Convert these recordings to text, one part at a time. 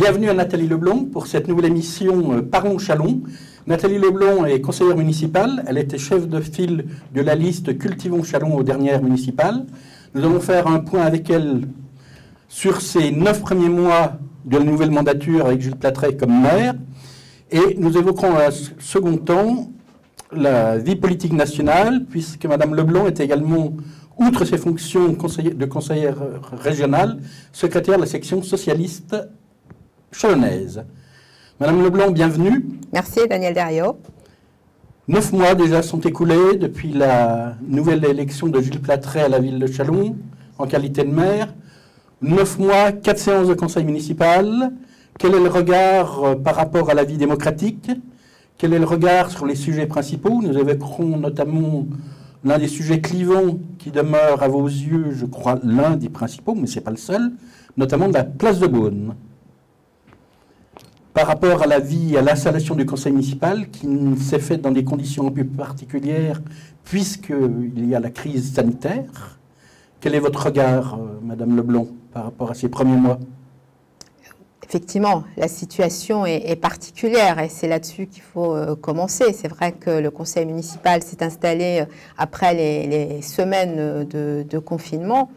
Bienvenue à Nathalie Leblond pour cette nouvelle émission Parlons Châlons. Nathalie Leblond est conseillère municipale. Elle était chef de file de la liste Cultivons Châlons aux dernières municipales. Nous allons faire un point avec elle sur ces 9 premiers mois de la nouvelle mandature avec Gilles Platret comme maire. Et nous évoquerons à second temps la vie politique nationale, puisque Madame Leblond est également, outre ses fonctions de conseillère régionale, secrétaire de la section socialiste chalonnaise. Madame Leblond, bienvenue. Merci, Daniel Deriot. 9 mois déjà sont écoulés depuis la nouvelle élection de Gilles Platret à la ville de Châlons, en qualité de maire. 9 mois, 4 séances de conseil municipal. Quel est le regard par rapport à la vie démocratique? Quel est le regard sur les sujets principaux? Nous évoquerons notamment l'un des sujets clivants qui demeure à vos yeux, je crois, l'un des principaux, mais ce n'est pas le seul, notamment de la place de Beaune. Par rapport à la vie, à l'installation du conseil municipal, qui s'est faite dans des conditions un peu particulières, puisqu'il y a la crise sanitaire, quel est votre regard, Madame Leblond, par rapport à ces premiers mois? Effectivement, la situation est particulière et c'est là-dessus qu'il faut commencer. C'est vrai que le conseil municipal s'est installé après les semaines de confinement.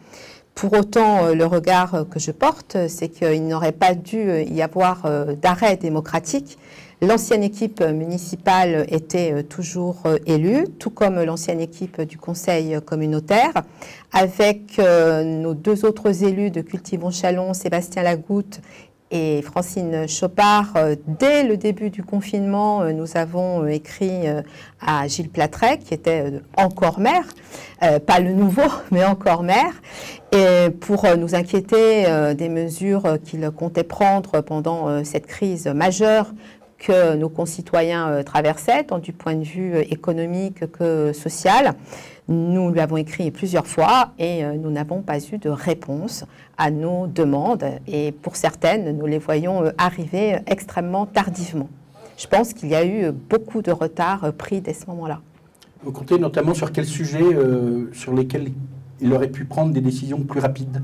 Pour autant, le regard que je porte, c'est qu'il n'aurait pas dû y avoir d'arrêt démocratique. L'ancienne équipe municipale était toujours élue, tout comme l'ancienne équipe du conseil communautaire, avec nos 2 autres élus de Cultivons Châlons, Sébastien Lagoutte et Francine Chopard. Dès le début du confinement, nous avons écrit à Gilles Platret, qui était encore maire, pas le nouveau, mais encore maire, et pour nous inquiéter des mesures qu'il comptait prendre pendant cette crise majeure que nos concitoyens traversaient, tant du point de vue économique que social. Nous lui avons écrit plusieurs fois et nous n'avons pas eu de réponse à nos demandes. Et pour certaines, nous les voyons arriver extrêmement tardivement. Je pense qu'il y a eu beaucoup de retard pris dès ce moment-là. Vous comptez notamment sur quels sujets sur lesquels il aurait pu prendre des décisions plus rapides?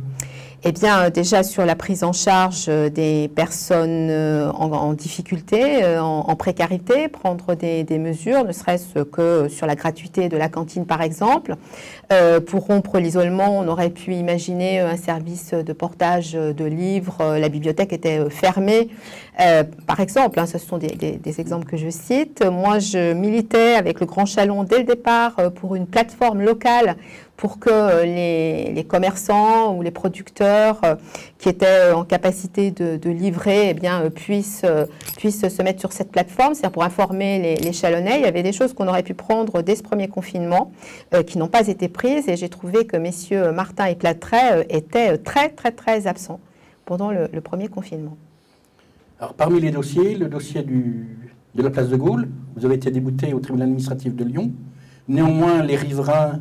Eh bien, déjà sur la prise en charge des personnes en difficulté, en précarité, prendre des mesures, ne serait-ce que sur la gratuité de la cantine, par exemple. Pour rompre l'isolement, on aurait pu imaginer un service de portage de livres. La bibliothèque était fermée, par exemple. Hein, ce sont des exemples que je cite. Moi, je militais avec le Grand Châlons dès le départ pour une plateforme locale pour que les commerçants ou les producteurs qui étaient en capacité de livrer eh bien, puissent se mettre sur cette plateforme, c'est-à-dire pour informer les Châlonnais. Il y avait des choses qu'on aurait pu prendre dès ce premier confinement qui n'ont pas été prises et j'ai trouvé que messieurs Martin et Platret étaient très absents pendant le premier confinement. Alors, parmi les dossiers, le dossier de la place de Gaulle, vous avez été débouté au tribunal administratif de Lyon. Néanmoins, les riverains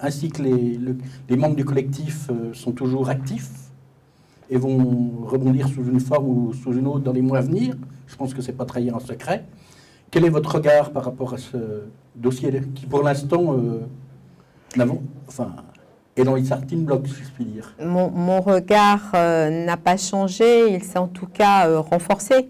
ainsi que les membres du collectif sont toujours actifs et vont rebondir sous une forme ou sous une autre dans les mois à venir. Je pense que ce n'est pas trahir un secret. Quel est votre regard par rapport à ce dossier qui, pour l'instant, est dans les starting blocks, si je puis dire? Mon regard n'a pas changé, il s'est en tout cas renforcé.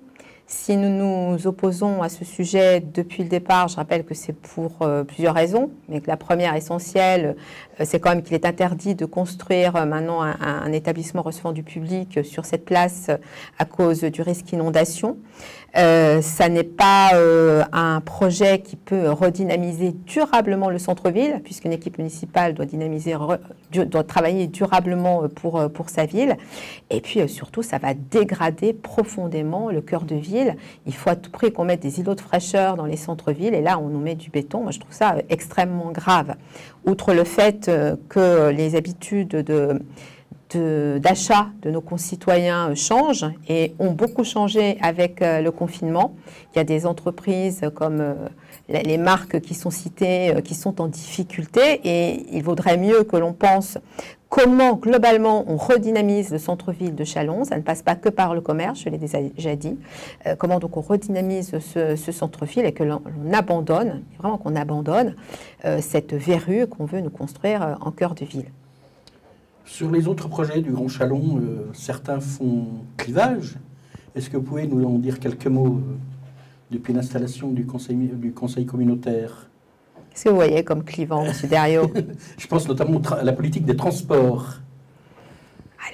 Si nous nous opposons à ce sujet depuis le départ, je rappelle que c'est pour plusieurs raisons, mais que la première essentielle, c'est quand même qu'il est interdit de construire maintenant un établissement recevant du public sur cette place à cause du risque inondation. Ça n'est pas un projet qui peut redynamiser durablement le centre-ville, puisqu'une équipe municipale doit travailler durablement pour sa ville. Et puis surtout, ça va dégrader profondément le cœur de ville. Il faut à tout prix qu'on mette des îlots de fraîcheur dans les centres-villes, et là, on nous met du béton. Moi, je trouve ça extrêmement grave. Outre le fait que les habitudes d'achat de nos concitoyens changent et ont beaucoup changé avec le confinement. Il y a des entreprises comme les marques qui sont citées qui sont en difficulté et il vaudrait mieux que l'on pense comment globalement on redynamise le centre-ville de Châlons. Ça ne passe pas que par le commerce, je l'ai déjà dit. Comment donc on redynamise ce centre-ville et que l'on abandonne, vraiment qu'on abandonne cette verrue qu'on veut nous construire en cœur de ville. Sur les autres projets du Grand Châlons, certains font clivage. Est-ce que vous pouvez nous en dire quelques mots depuis l'installation du conseil communautaire? Qu'est-ce que vous voyez comme clivant, M. Deriot? Je pense notamment à la politique des transports.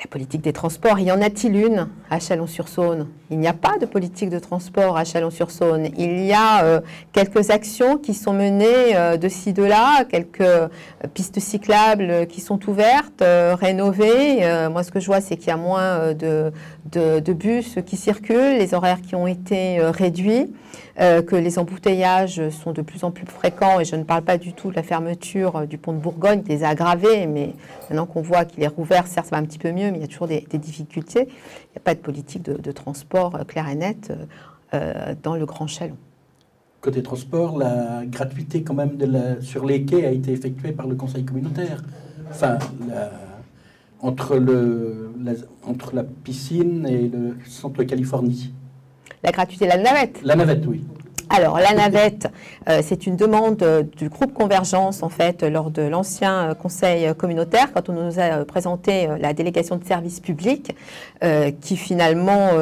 La politique des transports, y en a-t-il une à Chalon-sur-Saône? Il n'y a pas de politique de transport à Chalon-sur-Saône. Il y a quelques actions qui sont menées de ci, de là, quelques pistes cyclables qui sont ouvertes, rénovées. Moi, ce que je vois, c'est qu'il y a moins de bus qui circulent, les horaires qui ont été réduits, que les embouteillages sont de plus en plus fréquents. Et je ne parle pas du tout de la fermeture du pont de Bourgogne, qui les a aggravés, mais maintenant qu'on voit qu'il est rouvert, certes, ça va un petit peu mieux, mais il y a toujours des difficultés. Il n'y a pas de politique de transport clair et net dans le Grand Chalon. Côté transport, la gratuité quand même sur les quais a été effectuée par le conseil communautaire. Enfin, entre la piscine et le centre Californie. La gratuité de la navette? La navette, oui. Alors, la navette, c'est une demande du groupe Convergence, en fait, lors de l'ancien conseil communautaire, quand on nous a présenté la délégation de services publics, qui finalement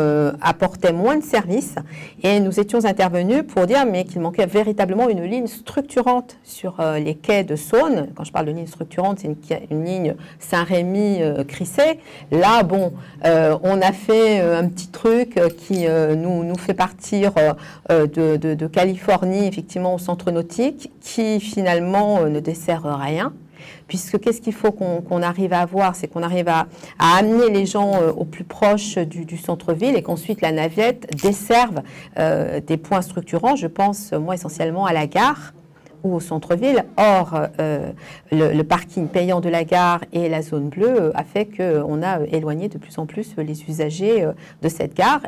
apportait moins de services. Et nous étions intervenus pour dire mais qu'il manquait véritablement une ligne structurante sur les quais de Saône. Quand je parle de ligne structurante, c'est une ligne Saint-Rémy-Crissé. Là, bon, on a fait un petit truc qui nous fait partir de Californie, effectivement, au centre nautique, qui finalement ne dessert rien. Puisque qu'est-ce qu'il faut qu'on arrive à avoir, c'est qu'on arrive à amener les gens au plus proche du centre-ville et qu'ensuite la navette desserve des points structurants. Je pense, moi, essentiellement à la gare ou au centre-ville. Or, le parking payant de la gare et la zone bleue a fait qu'on a éloigné de plus en plus les usagers de cette gare.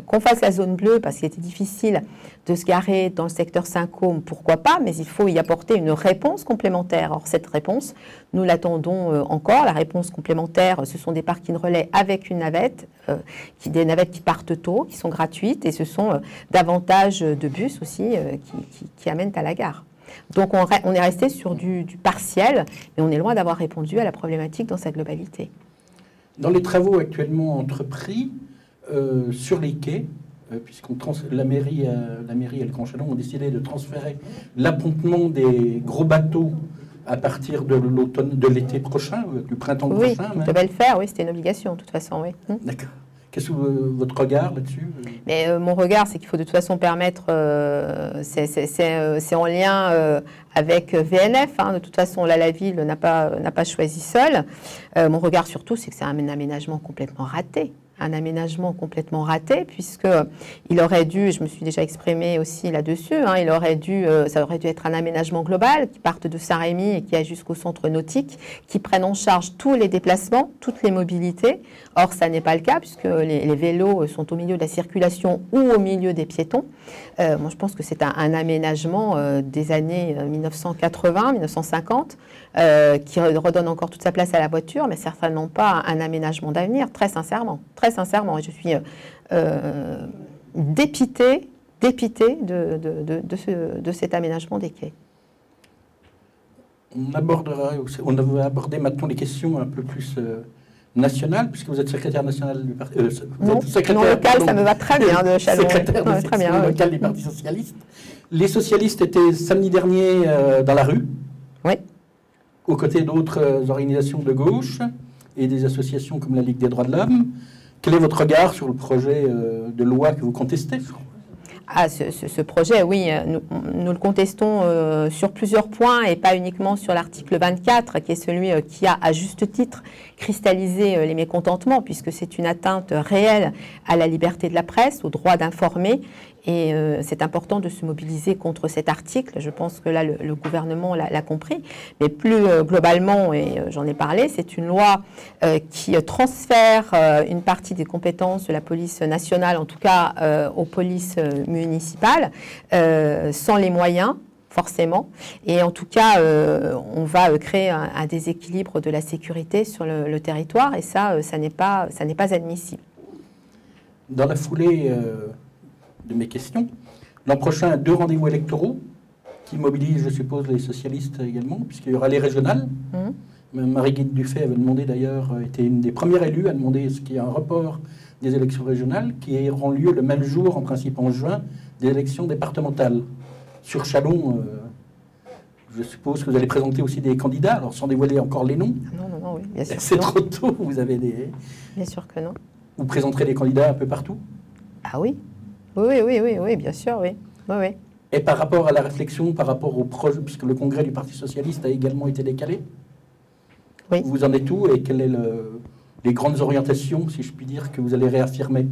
Qu'on fasse la zone bleue parce qu'il était difficile de se garer dans le secteur Saint-Côme, pourquoi pas, mais il faut y apporter une réponse complémentaire. Or, cette réponse, nous l'attendons encore. La réponse complémentaire, ce sont des parkings relais avec une navette, des navettes qui partent tôt, qui sont gratuites, et ce sont davantage de bus aussi qui amènent à la gare. Donc, on est resté sur du partiel, mais on est loin d'avoir répondu à la problématique dans sa globalité. Dans les travaux actuellement entrepris sur les quais, puisque la mairie et le Grand Chalon ont décidé de transférer l'appontement des gros bateaux à partir de l'été prochain, du printemps prochain. Oui, ils devaient le faire, oui, c'était une obligation, de toute façon, oui. D'accord. Qu'est-ce que votre regard là-dessus? Mais mon regard, c'est qu'il faut de toute façon permettre, c'est en lien avec VNF, hein, de toute façon, là, la ville n'a pas choisi seule. Mon regard surtout, c'est que c'est un aménagement complètement raté. Un aménagement complètement raté, puisqu'il aurait dû, je me suis déjà exprimée aussi là-dessus, hein, ça aurait dû être un aménagement global qui parte de Saint-Rémy et qui aille jusqu'au centre nautique, qui prenne en charge tous les déplacements, toutes les mobilités. Or, ça n'est pas le cas, puisque les vélos sont au milieu de la circulation ou au milieu des piétons. Moi, je pense que c'est un aménagement des années 1980, 1950, qui redonne encore toute sa place à la voiture, mais certainement pas un aménagement d'avenir, très sincèrement. Très sincèrement, et je suis dépitée de cet aménagement des quais. On va aborder maintenant les questions un peu plus nationales, puisque vous êtes secrétaire national du parti... non, local, ça me va très bien de Chalon. Secrétaire local du Parti socialiste. Les socialistes étaient samedi dernier dans la rue, oui, aux côtés d'autres organisations de gauche et des associations comme la Ligue des droits de l'homme. Quel est votre regard sur le projet de loi que vous contestez? Ce projet, oui, nous le contestons sur plusieurs points et pas uniquement sur l'article 24, qui est celui qui a, à juste titre, cristallisé les mécontentements, puisque c'est une atteinte réelle à la liberté de la presse, au droit d'informer. Et c'est important de se mobiliser contre cet article. Je pense que là, le gouvernement l'a compris. Mais plus globalement, et j'en ai parlé, c'est une loi qui transfère une partie des compétences de la police nationale, en tout cas aux polices municipales, sans les moyens, forcément. Et en tout cas, on va créer un déséquilibre de la sécurité sur le territoire. Et ça n'est pas admissible. Dans la foulée... de mes questions. L'an prochain, 2 rendez-vous électoraux qui mobilisent, je suppose, les socialistes également, puisqu'il y aura les régionales. Marie-Guide Dufay avait demandé d'ailleurs, était une des premières élues à demander ce qu'il y ait un report des élections régionales qui auront lieu le même jour, en principe en juin, des élections départementales. Sur Châlons, je suppose que vous allez présenter aussi des candidats, alors sans dévoiler encore les noms. Non, oui, bien sûr. C'est trop tôt, vous avez des... Bien sûr que non. Vous présenterez des candidats un peu partout? Ah oui. Oui, bien sûr, oui. Oui. Et par rapport à la réflexion, par rapport au projet, puisque le congrès du Parti socialiste a également été décalé, oui. Vous en êtes où et quelles sont les grandes orientations, si je puis dire, que vous allez réaffirmer?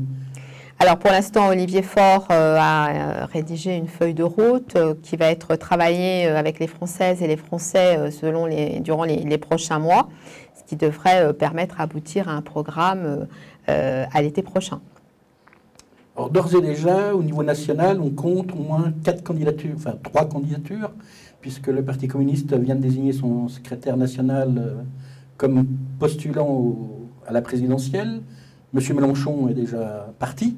Alors pour l'instant, Olivier Faure a rédigé une feuille de route qui va être travaillée avec les Françaises et les Français durant les prochains mois, ce qui devrait permettre d'aboutir à un programme à l'été prochain. Alors d'ores et déjà, au niveau national, on compte au moins 4 candidatures, enfin 3 candidatures, puisque le Parti communiste vient de désigner son secrétaire national comme postulant à la présidentielle. M. Mélenchon est déjà parti.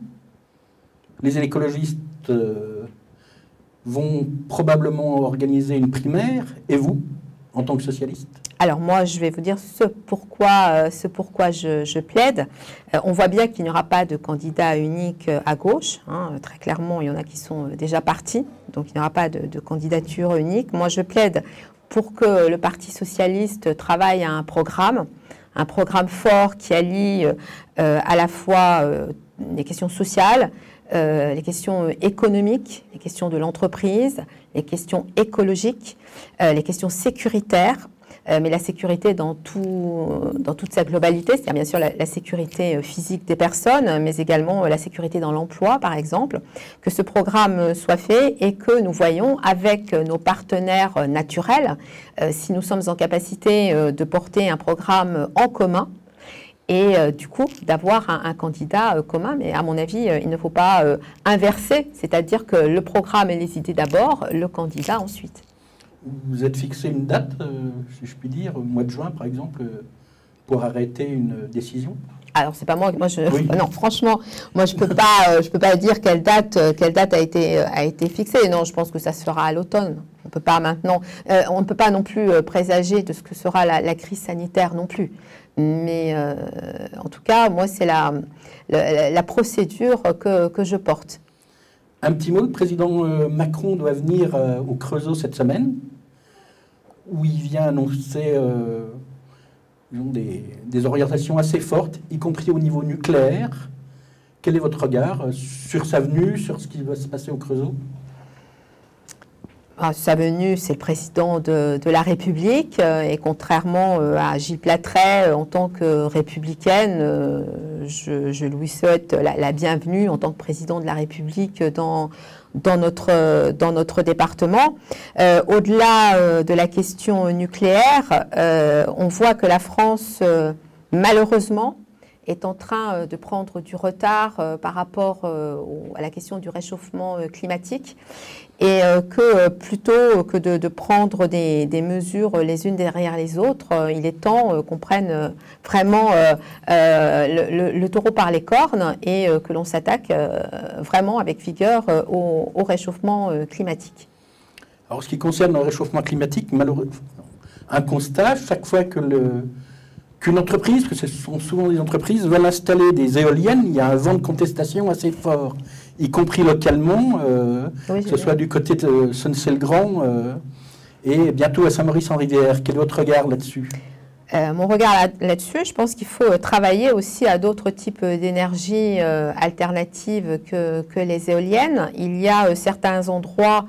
Les écologistes vont probablement organiser une primaire. Et vous, en tant que socialiste? Alors moi, je vais vous dire ce pourquoi je plaide. On voit bien qu'il n'y aura pas de candidat unique à gauche. Hein. Très clairement, il y en a qui sont déjà partis. Donc il n'y aura pas de candidature unique. Moi, je plaide pour que le Parti socialiste travaille à un programme fort qui allie à la fois les questions sociales, les questions économiques, les questions de l'entreprise, les questions écologiques, les questions sécuritaires, mais la sécurité dans toute sa globalité, c'est-à-dire bien sûr la sécurité physique des personnes, mais également la sécurité dans l'emploi, par exemple, que ce programme soit fait et que nous voyons avec nos partenaires naturels, si nous sommes en capacité de porter un programme en commun, et du coup d'avoir un candidat commun. Mais à mon avis, il ne faut pas inverser, c'est-à-dire que le programme et les idées d'abord, le candidat ensuite. Vous êtes fixé une date, si je puis dire, au mois de juin par exemple, pour arrêter une décision? Alors c'est pas moi, oui. Non, franchement, moi je peux pas dire quelle date a été fixée. Non, je pense que ça se fera à l'automne. On peut pas maintenant, on ne peut pas non plus présager de ce que sera la crise sanitaire non plus. Mais en tout cas, moi c'est la procédure que je porte. Un petit mot, le président Macron doit venir au Creusot cette semaine, où il vient annoncer des orientations assez fortes, y compris au niveau nucléaire. Quel est votre regard sur sa venue, sur ce qui va se passer au Creusot? Sa venue, c'est le président de la République et contrairement à Gilles Platret, en tant que républicaine, je lui souhaite la bienvenue en tant que président de la République dans notre département. Au-delà de la question nucléaire, on voit que la France, malheureusement, est en train de prendre du retard par rapport à la question du réchauffement climatique et que plutôt que de prendre des mesures les unes derrière les autres, il est temps qu'on prenne vraiment le taureau par les cornes et que l'on s'attaque vraiment avec vigueur au réchauffement climatique. Alors, ce qui concerne le réchauffement climatique, malheureusement, un constat, chaque fois qu'une entreprise, que ce sont souvent des entreprises, veulent installer des éoliennes, il y a un vent de contestation assez fort, y compris localement, que ce soit du côté de Sonneville-le-Grand et bientôt à Saint-Maurice-en-Rivière. Quel est votre regard là-dessus? Mon regard là-dessus, je pense qu'il faut travailler aussi à d'autres types d'énergies alternatives que les éoliennes. Il y a certains endroits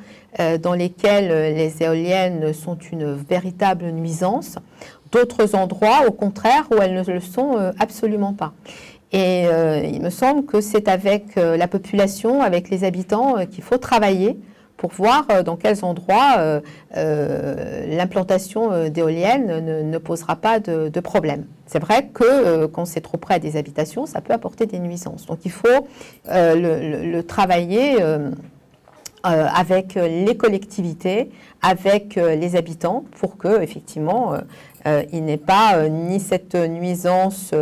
dans lesquels les éoliennes sont une véritable nuisance, d'autres endroits, au contraire, où elles ne le sont absolument pas. Et il me semble que c'est avec la population, avec les habitants, qu'il faut travailler pour voir dans quels endroits l'implantation d'éoliennes ne posera pas de problème. C'est vrai que quand c'est trop près des habitations, ça peut apporter des nuisances. Donc il faut le travailler avec les collectivités, avec les habitants, pour que effectivement il n'y ait pas ni cette nuisance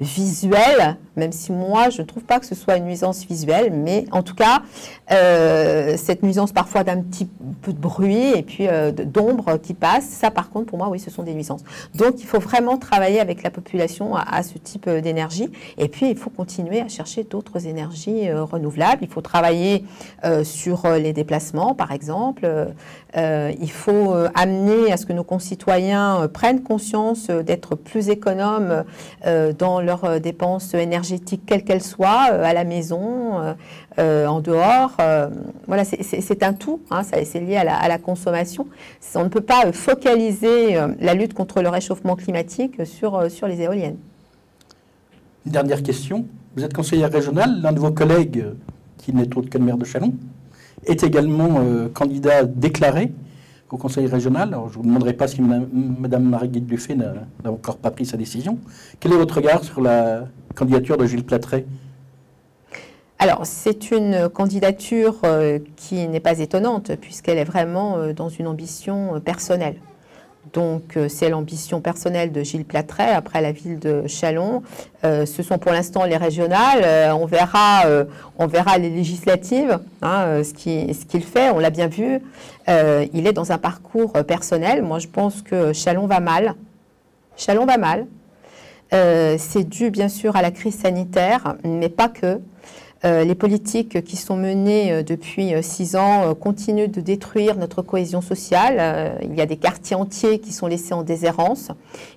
visuelle, même si moi je ne trouve pas que ce soit une nuisance visuelle, mais en tout cas cette nuisance parfois d'un petit peu de bruit et puis d'ombre qui passe, ça par contre pour moi oui ce sont des nuisances. Donc il faut vraiment travailler avec la population à ce type d'énergie, et puis il faut continuer à chercher d'autres énergies renouvelables. Il faut travailler sur les déplacements par exemple, il faut amener à ce que nos concitoyens prennent conscience d'être plus économes dans leurs dépenses énergétiques, quelles qu'elles soient, à la maison, en dehors. Voilà, c'est un tout, hein, c'est lié à la consommation. On ne peut pas focaliser la lutte contre le réchauffement climatique sur les éoliennes. Une dernière question. Vous êtes conseillère régionale, l'un de vos collègues, qui n'est autre que le maire de Châlons, est également candidat déclaré au conseil régional. Alors, je ne vous demanderai pas si Mme Marguerite Dufay n'a encore pas pris sa décision. Quel est votre regard sur la candidature de Gilles Plattret? Alors, c'est une candidature qui n'est pas étonnante, puisqu'elle est vraiment dans une ambition personnelle. Donc, c'est l'ambition personnelle de Gilles Plattret après la ville de Châlons. Ce sont pour l'instant les régionales. On verra les législatives, hein, ce qu'il fait. On l'a bien vu. Il est dans un parcours personnel. Moi, je pense que Châlons va mal. Châlons va mal. C'est dû, bien sûr, à la crise sanitaire, mais pas que. Les politiques qui sont menées depuis 6 ans continuent de détruire notre cohésion sociale. Il y a des quartiers entiers qui sont laissés en déshérence.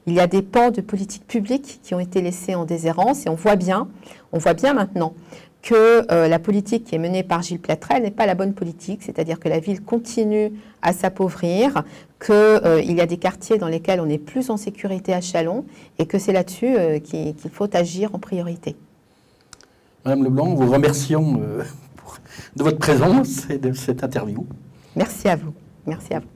Il y a des pans de politiques publiques qui ont été laissés en déshérence. Et on voit bien maintenant que la politique qui est menée par Gilles Plattret n'est pas la bonne politique. C'est-à-dire que la ville continue à s'appauvrir, qu'il y a des quartiers dans lesquels on est plus en sécurité à Châlons et que c'est là-dessus qu'il faut agir en priorité. Madame Leblanc, nous vous remercions de votre présence et de cette interview. Merci à vous. Merci à vous.